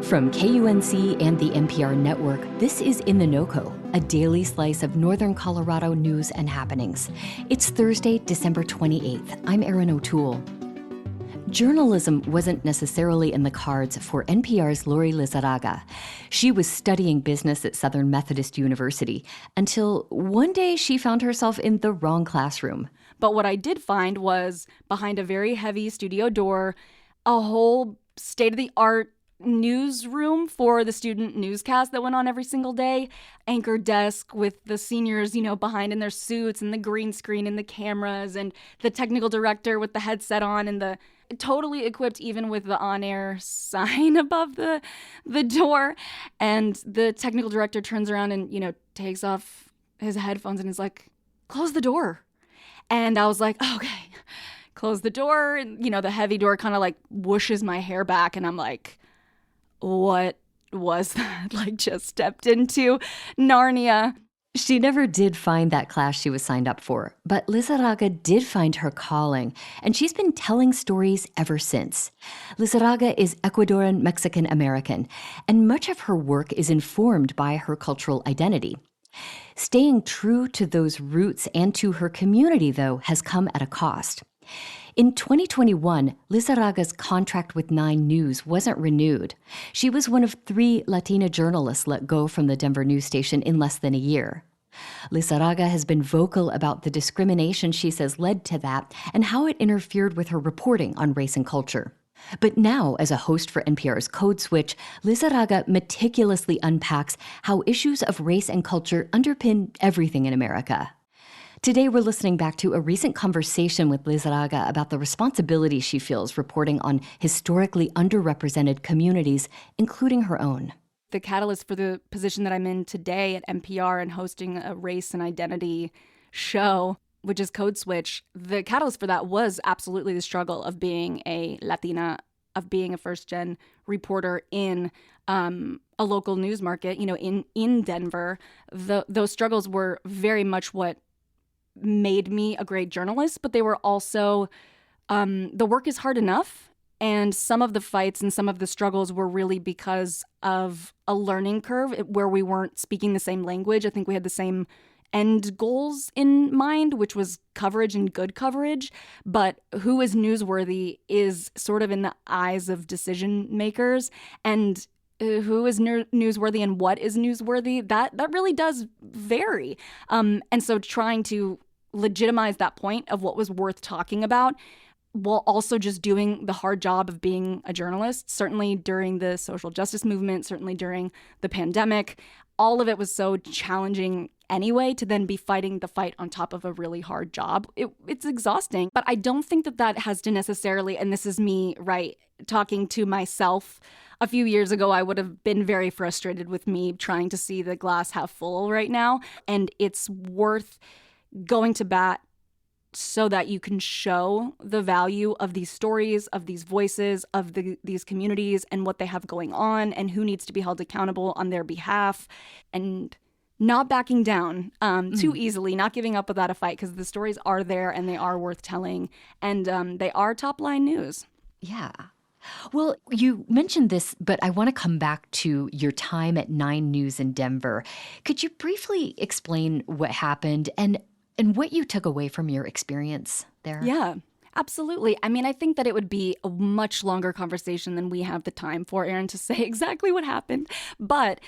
From KUNC and the NPR network, this is In the NOCO, a daily slice of Northern Colorado news and happenings. It's Thursday, December 28th. I'm Erin O'Toole. Journalism wasn't necessarily in the cards for NPR's Lori Lizarraga. She was studying business at Southern Methodist University until one day she found herself in the wrong classroom. But what I did find was behind a very heavy studio door, a whole state-of-the-art newsroom for the student newscast that went on every single day, anchor desk with the seniors, behind in their suits and the green screen and the cameras, and the technical director with the headset on and the totally equipped even with the on-air sign above the door. And the technical director turns around and, takes off his headphones and is like, "Close the door." And I was like, okay, close the door. And, the heavy door kind of like whooshes my hair back. And I'm like, what was that? Just stepped into Narnia. She never did find that class she was signed up for, but Lizarraga did find her calling, and she's been telling stories ever since. Lizarraga is Ecuadorian Mexican-American, and much of her work is informed by her cultural identity. Staying true to those roots and to her community, though, has come at a cost. In 2021, Lizarraga's contract with 9 News wasn't renewed. She was one of 3 Latina journalists let go from the Denver news station in less than a year. Lizarraga has been vocal about the discrimination she says led to that and how it interfered with her reporting on race and culture. But now, as a host for NPR's Code Switch, Lizarraga meticulously unpacks how issues of race and culture underpin everything in America. Today, we're listening back to a recent conversation with Lizarraga about the responsibility she feels reporting on historically underrepresented communities, including her own. The catalyst for the position that I'm in today at NPR and hosting a race and identity show, which is Code Switch, the catalyst for that was absolutely the struggle of being a Latina, of being a first-gen reporter in a local news market, in Denver. Those struggles were very much what made me a great journalist, but they were also, the work is hard enough. And some of the fights and some of the struggles were really because of a learning curve where we weren't speaking the same language. I think we had the same end goals in mind, which was coverage and good coverage. But who is newsworthy is sort of in the eyes of decision makers. And who is newsworthy and what is newsworthy, that really does vary. And so trying to legitimize that point of what was worth talking about while also just doing the hard job of being a journalist, certainly during the social justice movement, certainly during the pandemic, all of it was so challenging anyway to then be fighting the fight on top of a really hard job. It's exhausting, but I don't think that has to necessarily, and this is me, right, talking to myself. A few years ago, I would have been very frustrated with me trying to see the glass half full right now, and it's worth going to bat so that you can show the value of these stories, of these voices, of these communities and what they have going on and who needs to be held accountable on their behalf, and not backing down too easily, not giving up without a fight, because the stories are there and they are worth telling, and they are top-line news. Yeah. Well, you mentioned this, but I want to come back to your time at 9 News in Denver. Could you briefly explain what happened and what you took away from your experience there? Yeah, absolutely. I mean, I think that it would be a much longer conversation than we have the time for, Erin, to say exactly what happened. But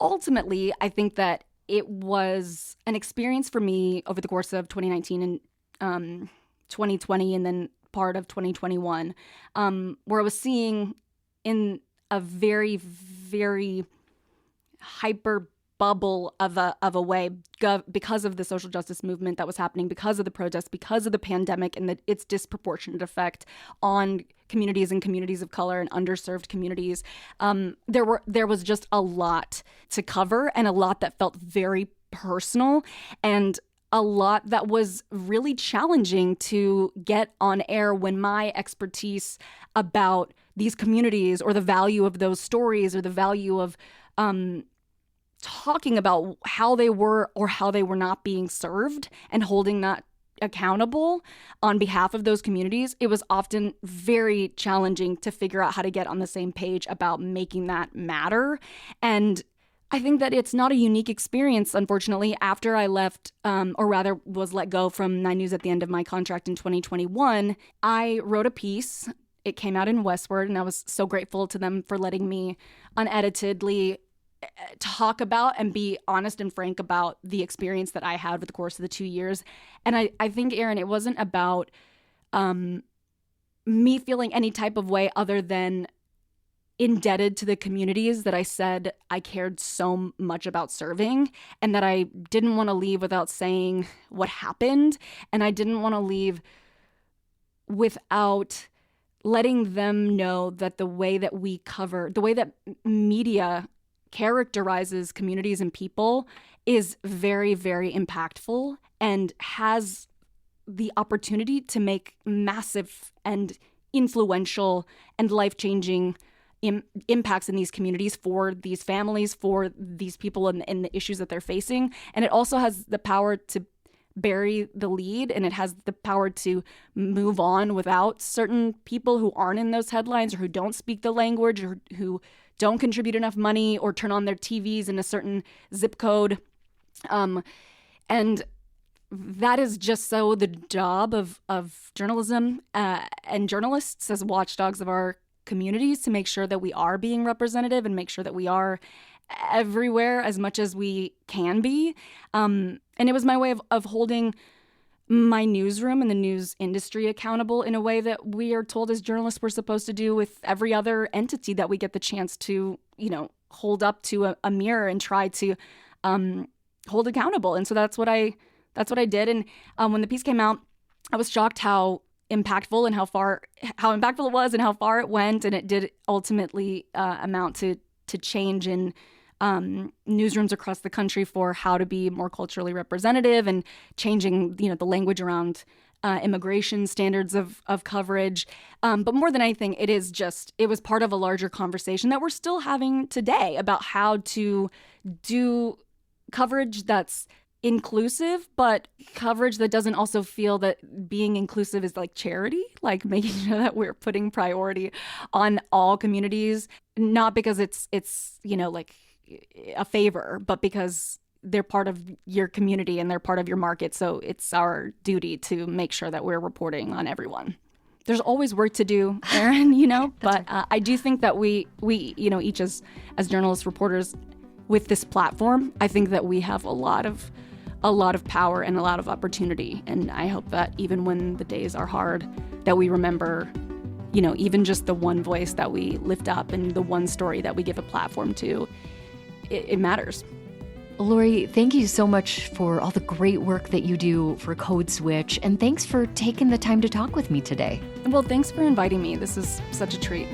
ultimately, I think that it was an experience for me over the course of 2019 and 2020 and then part of 2021, where I was seeing in a very, very hyper bubble of a way because of the social justice movement that was happening, because of the protests, because of the pandemic and its disproportionate effect on communities and communities of color and underserved communities. There was just a lot to cover and a lot that felt very personal and a lot that was really challenging to get on air when my expertise about these communities or the value of those stories or the value of talking about how they were or how they were not being served and holding that accountable on behalf of those communities, it was often very challenging to figure out how to get on the same page about making that matter. And I think that it's not a unique experience, unfortunately. After I left, or rather was let go from 9 News at the end of my contract in 2021, I wrote a piece. It came out in Westward, and I was so grateful to them for letting me uneditedly talk about and be honest and frank about the experience that I had over the course of the 2 years. And I think, Aaron, it wasn't about me feeling any type of way other than indebted to the communities that I said I cared so much about serving, and that I didn't want to leave without saying what happened. And I didn't want to leave without letting them know that the way that media characterizes communities and people is very, very impactful and has the opportunity to make massive and influential and life-changing impacts in these communities for these families, for these people and the issues that they're facing. And it also has the power to bury the lead, and it has the power to move on without certain people who aren't in those headlines, or who don't speak the language, or who don't contribute enough money or turn on their TVs in a certain zip code. And that is just so the job of journalism and journalists as watchdogs of our communities, to make sure that we are being representative and make sure that we are everywhere as much as we can be. And it was my way of holding my newsroom and the news industry accountable in a way that we are told as journalists we're supposed to do with every other entity that we get the chance to, hold up to a mirror and try to hold accountable. And so that's what I did. And when the piece came out, I was shocked how impactful impactful it was and how far it went. And it did ultimately amount to change in newsrooms across the country for how to be more culturally representative, and changing, the language around immigration standards of coverage. But more than anything, it was part of a larger conversation that we're still having today about how to do coverage that's inclusive, but coverage that doesn't also feel that being inclusive is like charity, like making sure that we're putting priority on all communities, not because it's like a favor, but because they're part of your community and they're part of your market. So it's our duty to make sure that we're reporting on everyone. There's always work to do, Aaron, but right. I do think that we each as journalists, reporters with this platform, I think that we have a lot of power and a lot of opportunity. And I hope that even when the days are hard, that we remember, even just the one voice that we lift up and the one story that we give a platform to, it matters. Lori, thank you so much for all the great work that you do for Code Switch, and thanks for taking the time to talk with me today. Well, thanks for inviting me. This is such a treat.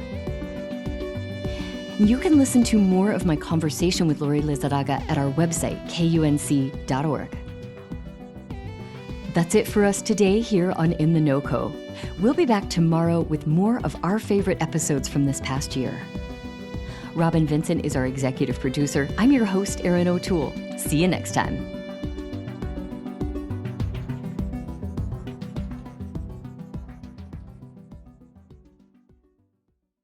You can listen to more of my conversation with Lori Lizarraga at our website, kunc.org. That's it for us today here on In the NOCO. We'll be back tomorrow with more of our favorite episodes from this past year. Robin Vincent is our executive producer. I'm your host, Erin O'Toole. See you next time.